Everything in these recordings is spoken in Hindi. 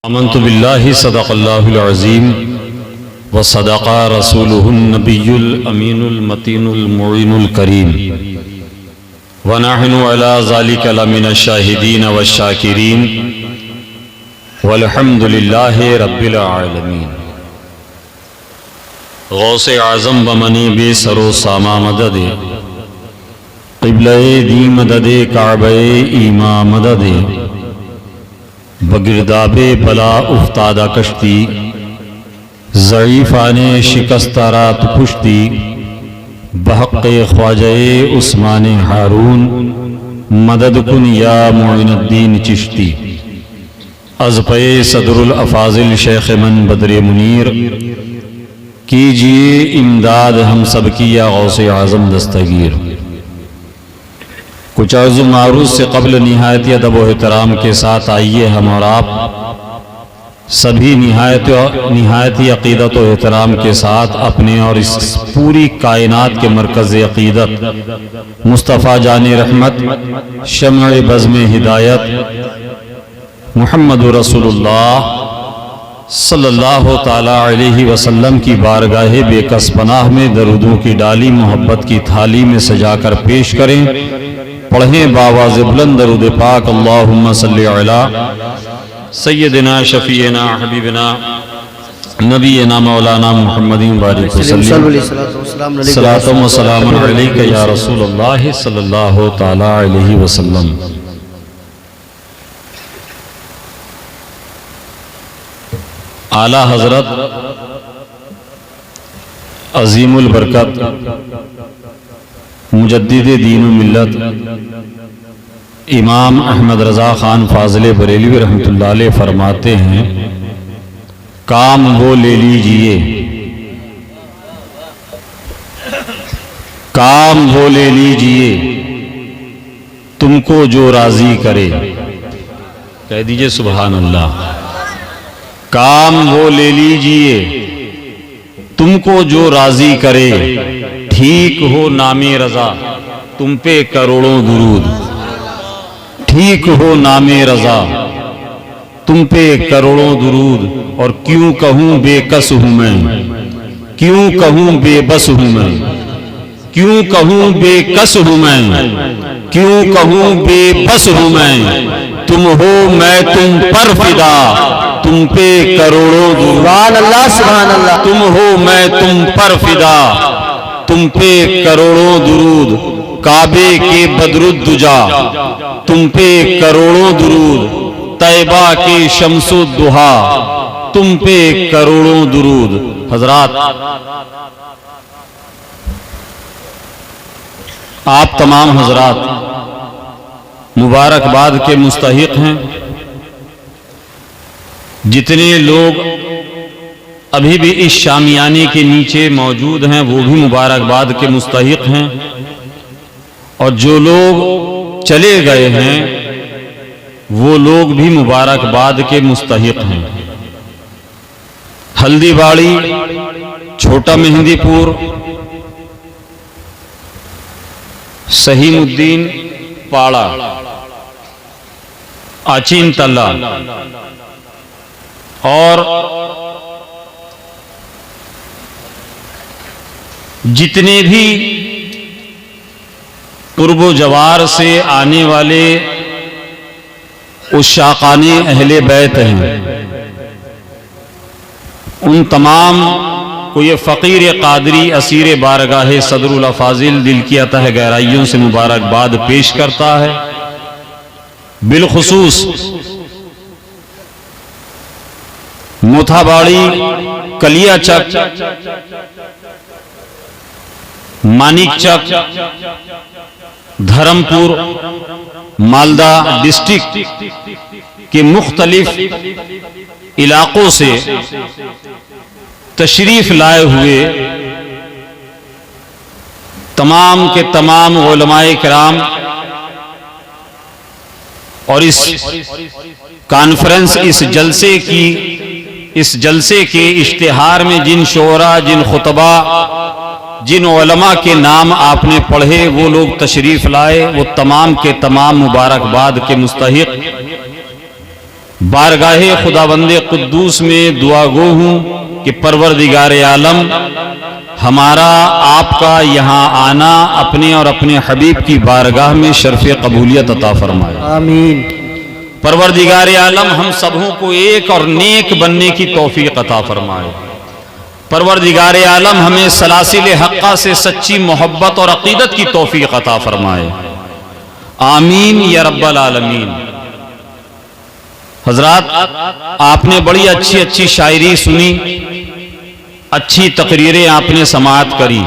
आमन्तु बिल्लाहि सदक़ल्लाहुल अज़ीम व सदक़ा रसूलुहुन नबियुल अमीनुल मतीनुल मुईनुल करीम व नहनु अला ज़ालिका लमिनश शाहिदीन व शाकिरीन वल्हम्दुलिल्लाहि रब्बिल आलमीन। गौसे आज़म बमनी बे सरो सामा मददे क़िबले दी मददे काबे ईमा मददे बगिरदाबे बला उफ्तादा कश्ती ज़ईफ़ाने शिकस्तारात पुश्ती बहक़े ख्वाजे उस्मान हारून मदद कुन या मुइनुद्दीन चिश्ती अज़पे सदरुल अफ़ाज़िल शेख मन बदरे मुनीर कीजिए इमदाद हम सब की या गौसे आज़म दस्तगीर। कुछ अर्ज़ मारूज़ से कबल निहायत अदब व एहतराम के साथ आइए हम और आप सभी निहायत अक़ीदत व एहतराम के साथ अपने और इस पूरी कायनात के मरकज़ अक़ीदत मुस्तफ़ा जाने रहमत शम्अ बज़्म हिदायत मुहम्मदुर रसूलुल्लाह सल्लल्लाहु ताला अलैहि वसल्लम की बारगाह बेकस पनाह में दरूदों की डाली मोहब्बत की थाली में सजाकर पेश करें। पढ़ें बावाज़ बुलंद दरूद पाक अल्लाहुम्मा सल्ली अला सय्यदिना शफ़ीना हबीबना नबीना मौलाना मुहम्मदिन बारिक वसल्लम सलातुम व सलामुन अलैका या रसूलल्लाह सल्लल्लाहु ताला अलैहि वसल्लम। आला हज़रत अज़ीमुल बरकत मुजद्दिद दीन व मिल्लत इमाम अहमद रज़ा ख़ान फ़ाज़िल बरेलवी रहमतुल्लाह अलैह फरमाते हैं, काम वो ले लीजिए, काम वो ले लीजिए तुमको जो राज़ी करे। कह दीजिए सुभान अल्लाह। काम वो ले लीजिए तुमको जो राज़ी करे, ठीक हो नामे रज़ा तुम पे करोड़ों दुरूद, ठीक हो नामे रज़ा तुम पे करोड़ों दुरूद। और क्यों कहूँ बेकस हूँ मैं, क्यों कहूँ बेबस हूँ मैं, क्यों कहूँ बेकस हूँ मैं, क्यों कहूँ बेबस हूँ मैं। तुम हो मैं तुम पर फिदा तुम पे करोड़ों दुरूद। सुभान अल्लाह सुभान अल्लाह। तुम हो मैं तुम पर फिदा तुम पे करोड़ों दुरूद। काबे के बदरुद्दुजा तुम पे करोड़ों दुरूद। तैबा के शम्सुद्दुहा तुम पे करोड़ों दुरूद। हजरात, आप तमाम हजरात मुबारकबाद के मुस्तहिक हैं। जितने लोग अभी भी इस शामियाने के नीचे मौजूद हैं वो भी मुबारकबाद के मुस्तहिक हैं, और जो लोग चले गए हैं वो लोग भी मुबारकबाद के मुस्तहिक हैं। हल्दीबाड़ी, छोटा मेहंदीपुर, सहीमुद्दीन पाड़ा, आचीन तल्ला और जितने भी पूर्व जवार से आने वाले उस शाकाने अहले बैत हैं, उन तमाम को ये फ़कीर कादरी असीर बारगाह सदरुल अफ़ाज़िल दिल की अतह गहराइयों से मुबारकबाद पेश करता है। बिलखुसूस मोथाबाड़ी, कलिया चक, मानिक चक, धर्मपुर, मालदा डिस्ट्रिक्ट के मुख्तलिफ इलाकों से तशरीफ लाए हुए तमाम के तमाम उलमाए किराम और इस कॉन्फ्रेंस, इस जलसे के इश्तिहार में जिन शोरा, जिन खुतबा, जिन उलमा के नाम आपने पढ़े वो लोग तशरीफ लाए, वो तमाम के तमाम मुबारकबाद के मुस्तहिक बारगाहे खुदाबंदे कुद्दूस में दुआ गो हूं कि परवरदिगार आलम हमारा आपका यहाँ आना अपने और अपने हबीब की बारगाह में शर्फ़े कबूलियत अता फरमाए, आमीन। परवरदिगार आलम हम सबों को एक और नेक बनने की तौफीक अता फरमाए। परवरदिगार आलम हमें सलासिल हक्का से सच्ची मोहब्बत और अकीदत की तौफीक अता फरमाए, आमीन या रब्बल आलमीन। हजरात, आपने बड़ी अच्छी अच्छी शायरी सुनी, अच्छी तकरीरें आपने समाअत करी।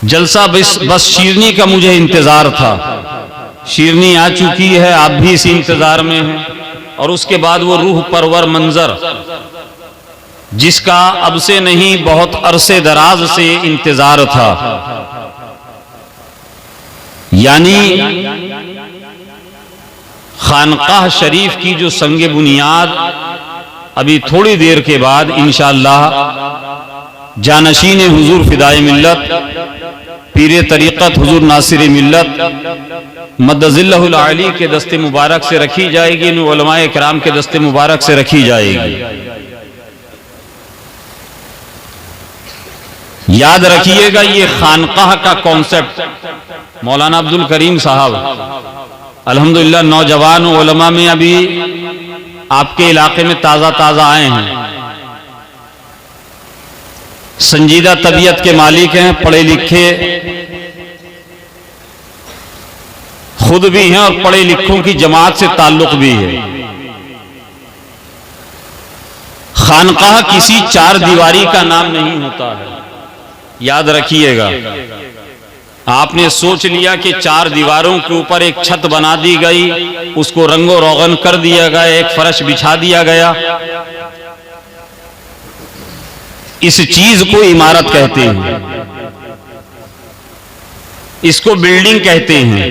जलसा बस शीरनी का मुझे इंतजार था। शीरनी आ चुकी है, आप भी इसी इंतजार में हैं। और उसके बाद वो रूह परवर मंजर जिसका अब से नहीं बहुत अरसे दराज से इंतजार था, यानी खानकाह शरीफ की जो संगे बुनियाद अभी थोड़ी देर के बाद इंशाअल्लाह जानशीन हुजूर फिदाए मिल्लत पीरे तरीक़त हुजूर नासिर मिल्लत मद्दज़िल्लहुल आली के दस्ते मुबारक से रखी जाएगी, इन उलमाए किराम के दस्ते मुबारक से रखी जाएगी। याद रखिएगा, ये खानकाह का कॉन्सेप्ट मौलाना अब्दुल करीम साहब अल्हम्दुलिल्लाह नौजवान उलमा में अभी आपके इलाके में ताजा ताजा आए हैं, संजीदा तबीयत के मालिक हैं, पढ़े लिखे खुद भी हैं और पढ़े लिखों की जमात से ताल्लुक भी है। खानकाह किसी चार दीवारी का नाम नहीं होता है, याद रखिएगा। आपने सोच लिया कि चार दीवारों के ऊपर एक छत बना दी गई, उसको रंगो रोगन कर दिया गया, एक फर्श बिछा दिया गया, इस चीज को इमारत कहते हैं, इसको बिल्डिंग कहते हैं।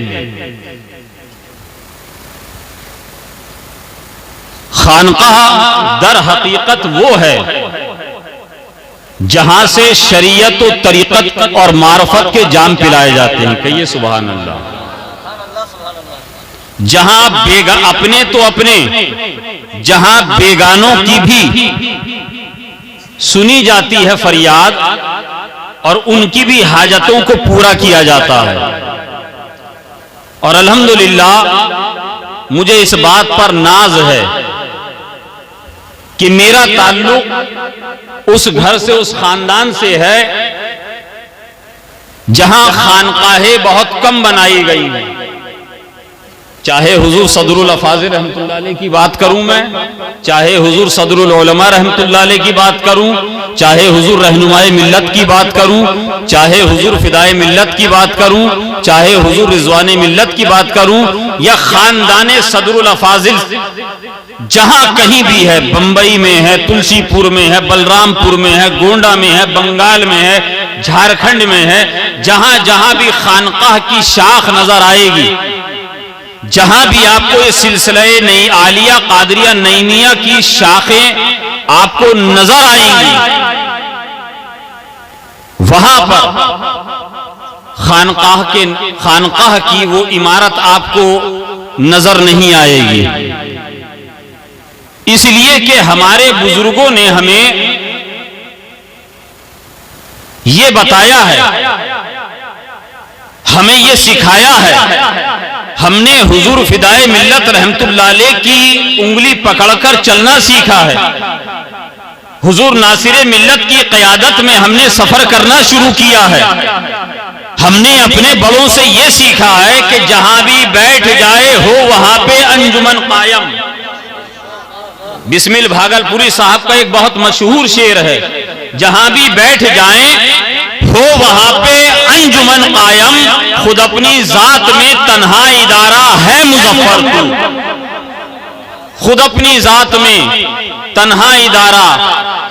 खानकाह दर हकीकत वो है जहां से शरीयत और तरीक़त और मारफत के जाम पिलाए जाते हैं। कहिए सुभान अल्लाह। जहां अपने तो अपने, जहां बेगानों की भी सुनी जाती है फरियाद और उनकी भी हाजतों को पूरा किया जाता है। और अल्हम्दुलिल्लाह मुझे इस बात पर नाज है कि मेरा ताल्लुक उस घर से, उस खानदान से है जहां खानकाहें बहुत कम बनाई गई हैं। चाहे हुजूर सदरुल अफाज़िल रहमतुल्लाह अलैह की बात करूं मैं, चाहे हुजूर सदरुल उलमा रहमतुल्लाह अलैह की बात करूं, चाहे हुजूर रहनुमाए मिल्लत की बात करूं, चाहे हुजूर फिदाए मिल्लत की बात करूं, चाहे हुजूर रिजवाने मिल्लत की बात करूं, या खानदाने सदरुल अफाज़िल जहां कहीं भी है, बंबई में है, तुलसीपुर में है, बलरामपुर में है, गोंडा में है, बंगाल में है, झारखंड में है, जहां जहां भी खानकाह की शाख नजर आएगी, जहां भी आपको ये सिलसिले नई आलिया कादरिया नईमिया की शाखें आपको नजर आएंगी, वहां पर खानकाह की वो इमारत आपको नजर नहीं आएगी। इसलिए कि हमारे बुजुर्गों ने हमें ये बताया है, हमें ये सिखाया है। हमने हुजूर फिदाए मिल्लत रहमतुल्लाह अलैह की उंगली पकड़कर चलना सीखा है। हुजूर नासिर मिल्लत की क़यादत में हमने सफर करना शुरू किया है। हमने अपने बड़ों से यह सीखा है कि जहां भी बैठ जाए हो वहां पे अंजुमन कायम। बिस्मिल भागलपुरी साहब का एक बहुत मशहूर शेर है, जहां भी बैठ जाएं हो वहां पे अंजुमन कायम, खुद अपनी जात में तन्हा इदारा है मुजफ्फरपुर। खुद अपनी जात में तन्हा इदारा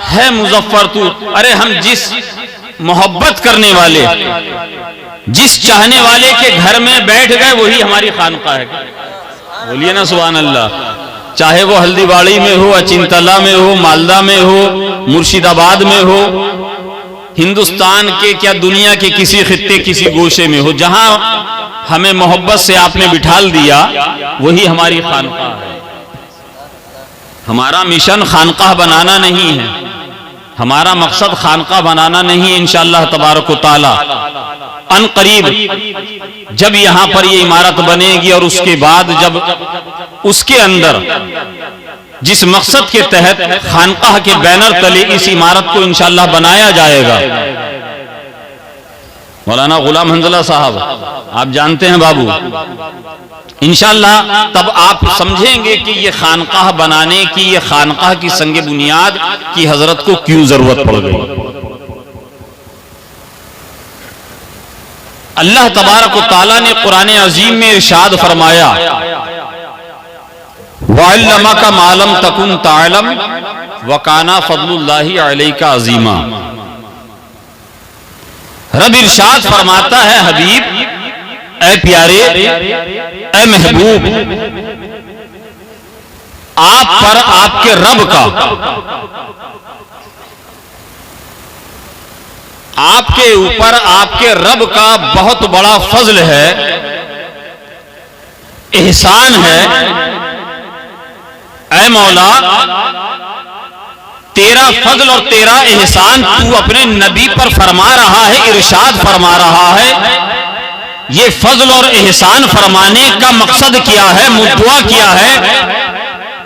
है मुजफ्फरपुर। अरे हम जिस मोहब्बत करने वाले, जिस चाहने वाले के घर में बैठ गए वही हमारी खानकाह है। बोलिए ना सुभान अल्लाह। चाहे वो हल्दीबाड़ी में हो, अचिंतला में हो, मालदा में हो, मुर्शिदाबाद में हो, हिंदुस्तान के क्या दुनिया के किसी खित्ते किसी गोशे में हो, जहां हमें मोहब्बत से आपने बिठाल दिया वही हमारी खानकाह है। हमारा मिशन खानकाह बनाना नहीं है, हमारा मकसद खानकाह बनाना नहीं है। इंशाअल्लाह तबारक व तआला अन करीब जब यहां पर ये इमारत बनेगी और उसके बाद जब उसके अंदर जिस मकसद के तहत खानकाह के बैनर तले इस इमारत को इंशाअल्लाह बनाया जाएगा, मौलाना गुलाम हंजला साहब आप जानते हैं बाबू, इंशाअल्लाह तब आप समझेंगे कि ये खानकाह बनाने की, ये खानकाह की संगे बुनियाद की हजरत को क्यों जरूरत पड़ गई। अल्लाह तबारक व तआला ने कुरान अजीम में इरशाद फरमाया, वअल्लमका मा लम तकुन तअलम व काना फज़लुल्लाहि अलैका अज़ीमा। रब इरशाद फरमाता है, हबीब, ऐ प्यारे, ऐ महबूब, आप पर आपके रब का, आपके ऊपर आपके रब का बहुत बड़ा फजल है, एहसान है। ऐ मौला, तेरा फजल और तेरा एहसान तू अपने नबी पर फरमा रहा है, इरशाद फरमा रहा है। ये फजल और एहसान फरमाने का मकसद क्या है, मुद्दा क्या है?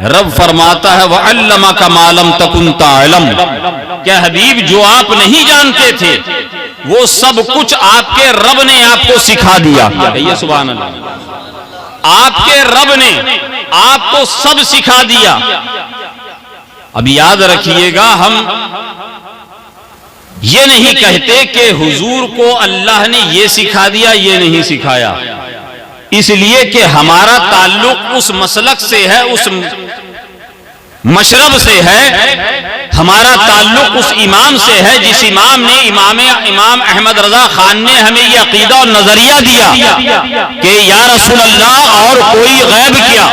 रब फरमाता है, वअल्लमका मा लम तकुन तअलम, क्या हबीब जो आप नहीं जानते थे वो सब कुछ आपके रब ने आपको सिखा दिया। ये सुभान अल्लाह, आपके रब ने आपको सब सिखा दिया। अब याद रखिएगा, हम ये नहीं कहते कि हुजूर को अल्लाह ने ये सिखा दिया, ये नहीं सिखाया, इसलिए कि हमारा ताल्लुक उस मसलक से है, उस मशरब से है, हमारा ताल्लुक उस इमाम से है जिस इमाम ने इमाम अहमद रजा खान ने हमें यह अकीदा और नजरिया दिया कि या रसूल अल्लाह, और कोई गैब क्या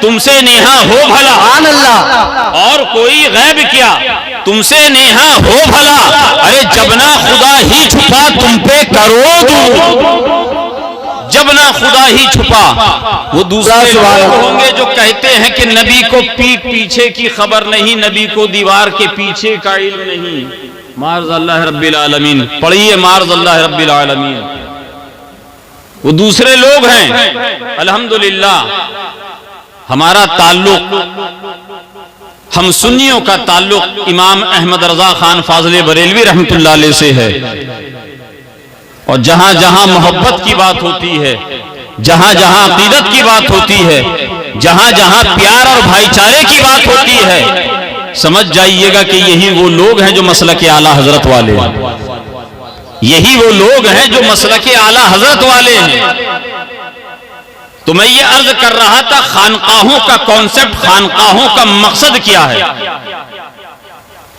तुमसे नेहा हो भला, अल्लाह, और कोई गैब क्या तुमसे नेहा हो भला। अरे जब ना खुदा ही छुपा तुम पे करो दूर, जब ना खुदा ही छुपा। वो दूसरे लोग होंगे जो कहते हैं कि नबी को पीठ पीछे की खबर नहीं, नबी को दीवार के पीछे का इल्म नहीं। मार्ज़ अल्लाह रब्बिल आलमीन, पढ़िए मार्ज़ अल्लाह रब्बिल आलमीन। वो दूसरे लोग हैं। अल्हम्दुलिल्लाह हमारा ताल्लुक, हम सुन्नियों का ताल्लुक इमाम अहमद रजा खान फाज़िल बरेलवी रहमतुल्लाह अलैह से है। और जहां जहां मोहब्बत की बात होती है, जहां जहां अकीदत की बात होती है, जहां जहां प्यार और भाईचारे की बात होती है, समझ जाइएगा कि यही वो लोग हैं जो मसलक आला हजरत वाले हैं, यही वो लोग हैं जो मसलक आला हजरत वाले हैं। तो मैं ये अर्ज कर रहा था, खानकाहों का कॉन्सेप्ट, खानकाहों का मकसद क्या है।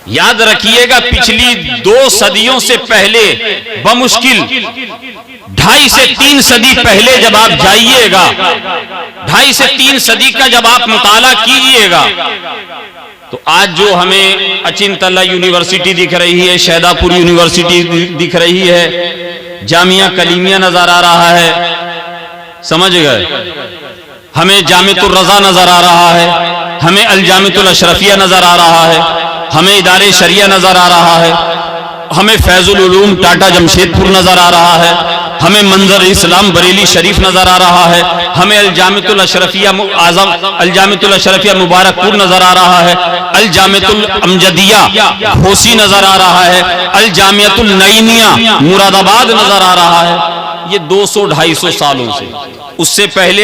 याद रखिएगा, पिछली 2 सदियों से पहले, बमुश्किल 2.5 से 3 सदी पहले जब आप जाइएगा, 2.5 से 3 सदी का जब आप मुताला कीजिएगा, तो आज जो हमें अचिंतला यूनिवर्सिटी दिख रही है, शहदापुर यूनिवर्सिटी दिख रही है, जामिया कलीमिया नजर आ रहा है, समझ गए, हमें जामितुर रजा नजर आ रहा है, हमें अल जामितुल अशरफिया नजर आ रहा है, हमें इदारे शरिया नजर आ रहा है, हमें फैजुल उलूम टाटा जमशेदपुर नजर आ रहा है, हमें मंजर इस्लाम बरेली शरीफ नजर आ रहा है, हमें अल जामितुल अशरफिया आजम अल जामितुल अशरफिया मुबारकपुर नजर आ रहा है, अल जामितुल अमजदिया घोसी नजर आ रहा है, अल जामियतुल नईमिया मुरादाबाद नजर आ रहा है। ये 200-250 सालों से, उससे पहले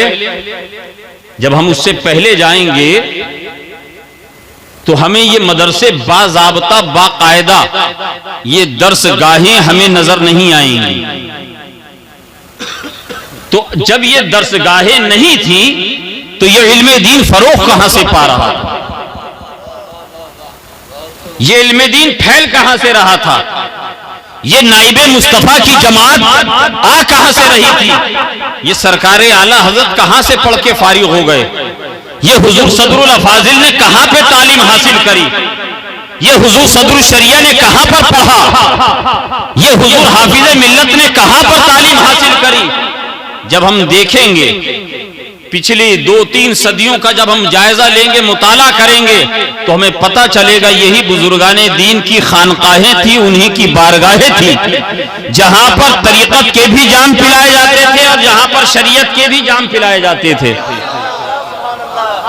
जब हम उससे पहले जाएंगे तो हमें ये मदरसे बाज़ाब्ता बाकायदा ये दर्स गाहें हमें नजर नहीं आएंगी। तो जब ये दर्स गाहें नहीं थी तो ये इल्मे दीन फरोख कहां से पा रहा था, ये इल्मे दीन फैल कहां से रहा था, ये नाइबे मुस्तफा की जमात आ कहां से रही थी, ये सरकारे आला हजरत कहां से पढ़ के फारिग हो गए, ये हुजूर सदरुल अफाजिल ने कहां पे तालीम हासिल करी, ये हुजूर सदरुल शरिया ने कहां पर पढ़ा, ये हुजूर हाफिज मिल्लत ने कहां पर तालीम हासिल करी। जब हम देखेंगे पिछली 2-3 सदियों का जब हम जायजा लेंगे, मुताला करेंगे, तो हमें पता चलेगा यही बुजुर्गाने दीन की खानकाहें थी, उन्हीं की बारगाहें थी, जहां पर तरीकत के भी जाम पिलाए जाते थे और जहां पर शरीयत के भी जाम पिलाए जाते थे।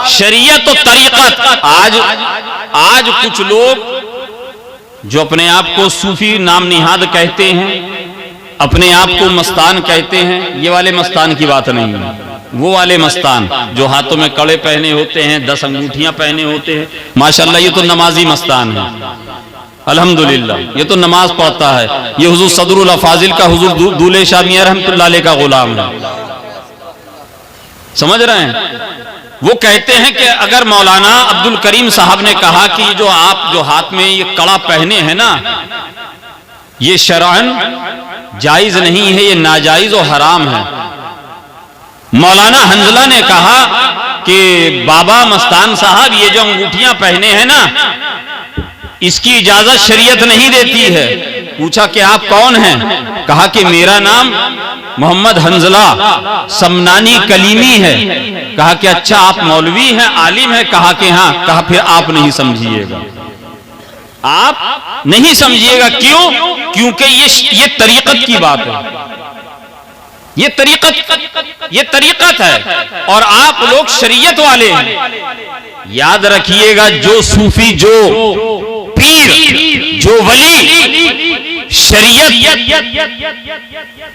शरीयत और तरीकत, आज कुछ लोग जो अपने आप को सूफी नाम निहाद कहते हैं, अपने आप को मस्तान कहते हैं, ये वाले मस्तान की बात नहीं है। वो वाले मस्तान जो हाथों में कड़े पहने होते हैं, 10 अंगूठियां पहने होते हैं, माशाल्लाह ये तो नमाजी मस्तान है, अल्हम्दुलिल्लाह, ये तो नमाज पढ़ता है। ये हुजूर सदरुल अफाजिल का हुजूर दूल्हे शाह मियां रहमतुल्लाह अलैह का गुलाम है। समझ रहे हैं? वो कहते हैं कि अगर मौलाना अब्दुल करीम साहब ने कहा कि जो आप जो हाथ में ये कड़ा पहने हैं ना, ये शरअन जायज नहीं है, ये नाजायज और हराम है। मौलाना हंजला ने कहा कि बाबा मस्तान साहब ये जो अंगूठियां पहने हैं ना, इसकी इजाजत शरीयत नहीं देती है। पूछा कि आप कौन हैं? कहा कि मेरा नाम मोहम्मद हंजला समनानी कलीमी है। कहा कि अच्छा आप मौलवी हैं, आलिम हैं? कहा कि हाँ। कहा फिर आप नहीं समझिएगा, आप नहीं समझिएगा। क्यों? क्योंकि ये तरीकत की बात है, ये तरीकत है और आप लोग शरीयत वाले हैं। याद रखिएगा, जो सूफी, जो पीर, जो वली शरीयत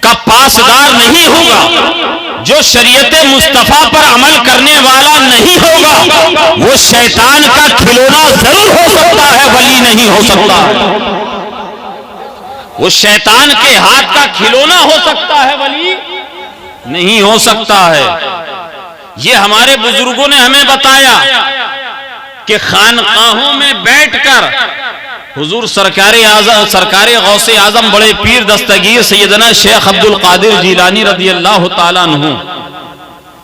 का पासदार नहीं होगा, जो शरीयत मुस्तफा पर अमल करने वाला नहीं होगा, वो शैतान का खिलौना जरूर हो सकता है, वली नहीं हो सकता। वो शैतान के हाथ का खिलौना हो सकता है, वली नहीं हो सकता है। ये हमारे बुजुर्गों ने हमें बताया कि खानकाहों में बैठकर हुजूर सरकार गौसे आजम बड़े पीर दस्तगीर सैयदना शेख अब्दुल कादिर जिलानी रदी अल्लाह ताला अन्हु,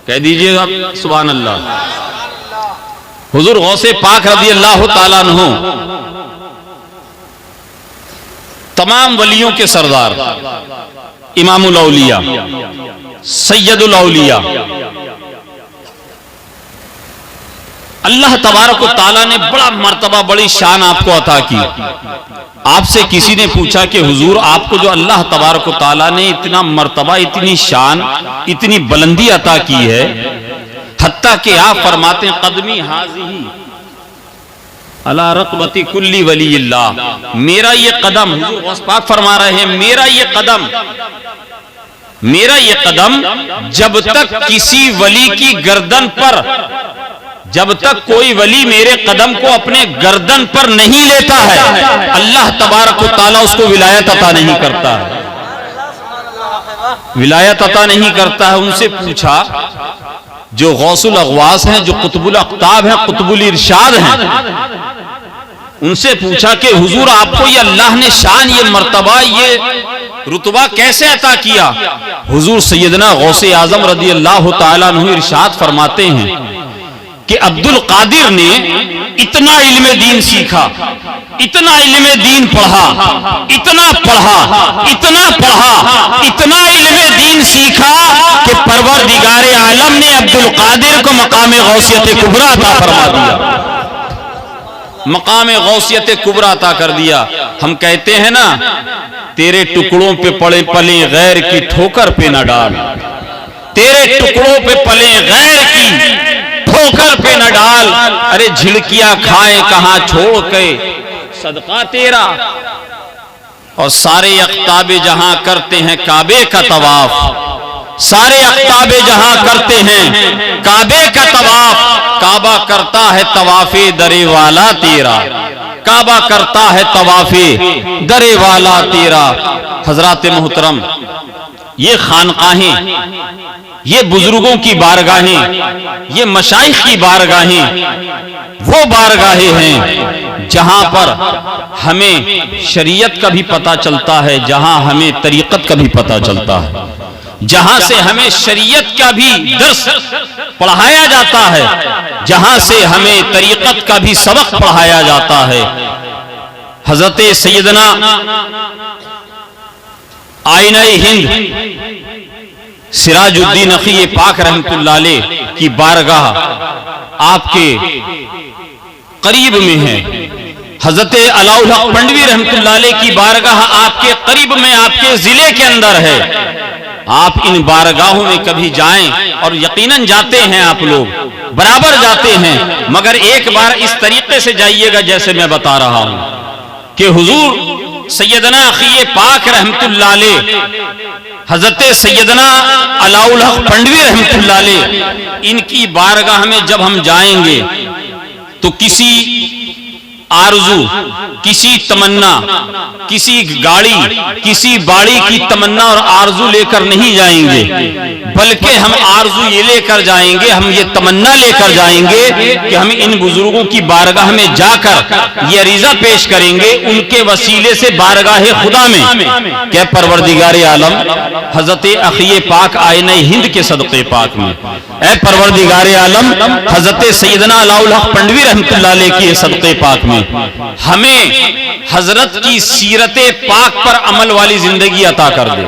कह दीजिएगा सुभान अल्लाह, हुजूर गौसे पाक रदी अल्लाह ताला अन्हु तमाम वलियों के सरदार, इमामुल औलिया, सैयदुल औलिया, अल्लाह तबारक व तआला ने बड़ा मर्तबा, बड़ी शान आपको अता की। आपसे किसी ने पूछा कि हुजूर आपको जो अल्लाह तबारक व तआला ने इतना मर्तबा, इतनी शान, इतनी बुलंदी अता की है, हत्ता कि आप फरमाते हैं कदमी हाज़िही अला रक़बती कुल्ली वलील्लाह, मेरा ये कदम, हुजूर गौस पाक फरमा रहे हैं, मेरा ये कदम जब तक किसी वली की गर्दन पर, जब तक कोई वली मेरे कदम को अपने गर्दन पर नहीं लेता है, अल्लाह तबारक व तआला उसको विलायत अता नहीं करता है, विलायत अता नहीं करता है। उनसे पूछा जो गौसुल अगवास हैं, जो कुतुबुल अख्ताब हैं, कुतुबुल इरशाद हैं, उनसे पूछा कि हुजूर आपको ये अल्लाह ने शान, ये मर्तबा, ये रुतबा कैसे अता किया? हुजूर सैयदना गौसे आजम रदी अल्लाह ताला अन्हु इरशाद फरमाते हैं कि अब्दुल कादिर ने इतना इल्म दीन सीखा, इतना इल्म दीन पढ़ा, इतना पढ़ा, इतना पढ़ा, इतना इल्म दीन सीखा कि परवरदिगार आलम ने अब्दुल कादिर को मकाम गौसियत कुबरा अता फरमा दिया, मकाम गौसियत कुबरा अता कर दिया। हम कहते हैं ना, तेरे टुकड़ों पे पड़े पले गैर की ठोकर पे न डाल, तेरे टुकड़ों पे पले गैर की ठोकर पे न डाल, अरे झिड़कियां खाए कहां छोड़ के सदका तेरा। और सारे अख्ताबे जहां करते हैं काबे का तवाफ, सारे अख्ताबे जहां करते हैं काबे का तवाफ, काबा करता है तवाफे दरे वाला तेरा, काबा करता है तवाफे दरे वाला तेरा। हजरात मोहतरम, ये खानकाहें, ये बुजुर्गों की बारगाहें, ये मशाइख की बारगाहें, वो बारगाहें हैं जहां पर हमें शरीयत का भी पता चलता है, जहां हमें तरीकत का भी पता चलता है, जहां से हमें शरीयत का भी दर्स पढ़ाया जाता है, जहां से हमें तरीकत का भी सबक पढ़ाया जाता है। हजरत सैयदना आईना हिंद सिराजुद्दीन अखी पाक रहमतुल्लाह अलैह की बारगाह आपके करीब में है। हजरत अलाउल हक पंडवी रहमतुल्लाह अलैह की बारगाह आपके करीब में, आपके जिले के अंदर है। आप इन बारगाहों में कभी जाएं, और यकीनन जाते हैं आप लोग, बराबर जाते हैं, मगर एक बार इस तरीके से जाइएगा जैसे मैं बता रहा हूं कि हुजूर सैयदना अखी पाक रहमतुल्लाह अलैह हजरत सैयदना अलाउल हक पंडवी रहमतुल्लाह अलैह इनकी बारगाह में जब हम जाएंगे तो किसी आरजू, किसी तमन्ना, किसी गाड़ी, किसी बाड़ी की तमन्ना और आरजू लेकर नहीं जाएंगे, बल्कि हम आरजू ये लेकर जाएंगे, हम ये तमन्ना लेकर जाएंगे कि हम इन बुजुर्गों की बारगाह में जाकर ये रिजा पेश करेंगे उनके वसीले से बारगाह खुदा में, क्या परवरदिगार आलम हजरत अखी पाक आईना हिंद के सदक़े पाक में, ऐ परवरदिगार आलम हजरत सैयदना अलाउल हक पंडवी रहमतुल्लाह अलैह की सदक़े पाक में हमें हजरत की सीरत पाक पर अमल वाली जिंदगी अता कर दे।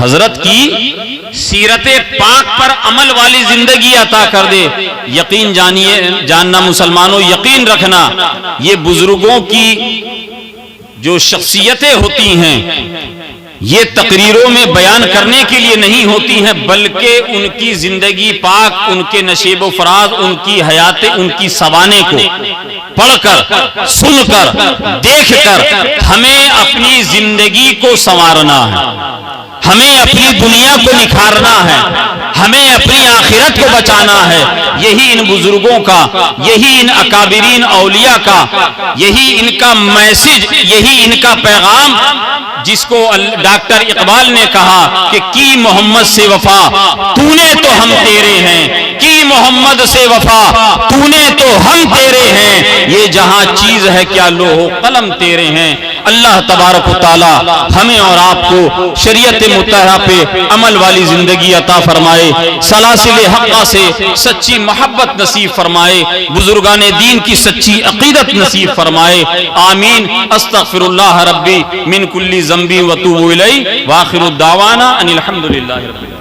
हजरत की सीरत पाक पर अमल वाली जिंदगी अता कर दे। यकीन जानिए, जानना मुसलमानों, यकीन रखना, ये बुजुर्गों की जो शख्सियतें होती हैं ये तकरीरों में बयान करने के लिए नहीं होती हैं, बल्कि उनकी जिंदगी पाक, उनके नशेब फराज, उनकी हयाते, उनकी सवाने को पढ़कर, सुनकर, देखकर हमें अपनी जिंदगी को संवारना है, हमें अपनी दुनिया को निखारना है, हमें अपनी आखिरत को बचाना है। यही इन बुजुर्गों का, यही इन अकाबिरीन औलिया का, यही इनका मैसेज, यही इनका पैगाम, जिसको डॉक्टर इकबाल ने कहा कि की मोहम्मद से वफा तूने तो हम तेरे हैं, की मोहम्मद से वफा तूने तो हम तेरे हैं, ये जहां चीज है क्या लोहो कलम तेरे हैं। अल्लाह तबारक व तआला हमें और आपको शरीयत मुत्तहरा पे अमल वाली जिंदगी अता फरमाए, सलासिल हक़्क़ा से सच्ची मोहब्बत नसीब फरमाए, बुजुर्गाने दीन की सच्ची अकीदत नसीब फरमाए। आमीन। अस्तगफिरुल्लाह रब्बी मिन कुल्ली ज़ंबी व तूबु इलैहि व आखिरु दावाना अनिल हम्दुलिल्लाहि रब्बिल आलमीन।